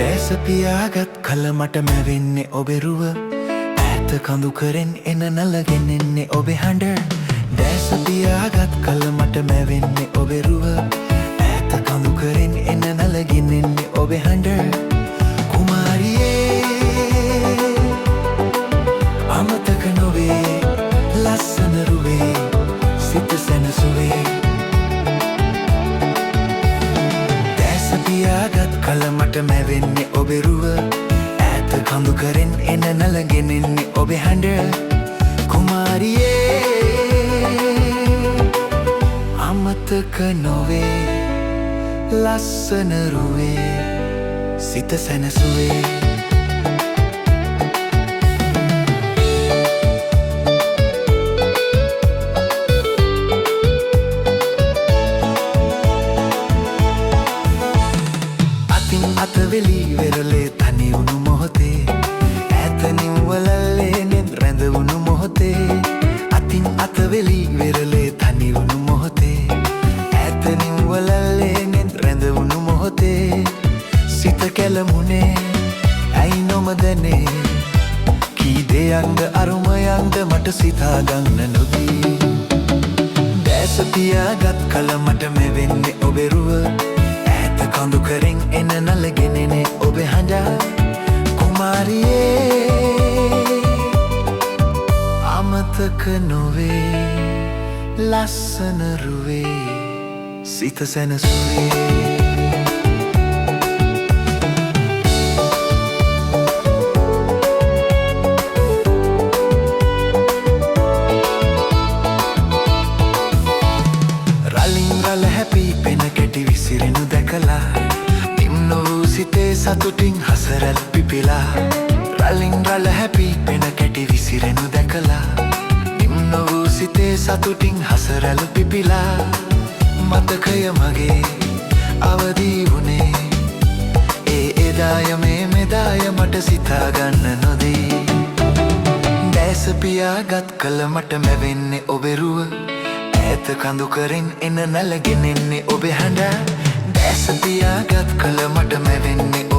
දැස පියාගත් කල මට මැවෙන්නේ ඔබේ රුව ඈත කඳු කරෙන් එන නලගෙන එන්නේ ඔබේ හඬ දැස පියාගත් කල මට මැවෙන්නේ ඔබේ රුව ඈත කඳු කරෙන් එන නලගෙන එන්නේ ඔබේ හඬ කුමාරියේ අමතක නොවේ ලස්සන රුවේ සිත සැනසුවේ පියාගත් කල මට මැවෙන්නේ ඔබේ රුව ඈත කඳු කරෙන් එන නලගෙන එන්නේ ඔබේ හඬ කුමාරියේ අමතක නොවේ ලස්සන රුවේ සිත සැනසුවේ අතවෙලි වෙරළේ තනිවුණු මොහොතේ ඈත නිව්වලල්ලේ නෙත් රැඳවුණු මොහොතේ අතින් අතවෙලි වෙරළේ තනිවුණු මොහොතේ ඈත නිව්වලල්ලේ නෙත් රැඳවුණු මොහොතේ සිත කැළමුණේ ඇයි නොමදනේ කී දෙයක්ද අරුමයක්ද මට සිතා ගන්න නොදී දැස පියාගත් කල මට මෙවෙන්නේ ඔබේ රුව කඳු කරෙන් එන නලගෙන එන්නේ ඔබේ හඬ කුමාරියේ අමතක නොවේ ලස්සන රුවේ සිත සැනසුවේ පෙන කැටි විසිරෙනු දැකලා නිම්න වූ සිතේ සතුටින් හසරැල් පිපිලා රලින් රල හැපි පෙන කැටි විසිරෙනු දැකලා නිම්න වූ සිතේ සතුටින් හසරැල් පිපිලා මතකය මගේ අවදී වුණේ ඒ එදාය මේ මෙදාය මට සිතා ගන්න නොදී දැස පියාගත් කල මට මැවෙන්නේ ඔබේ රුව ඈත කඳු කරෙන් එන නලගෙන එන්නේ ඔබේ හඬ දැස පියාගත් කල මට මැවෙන්නේ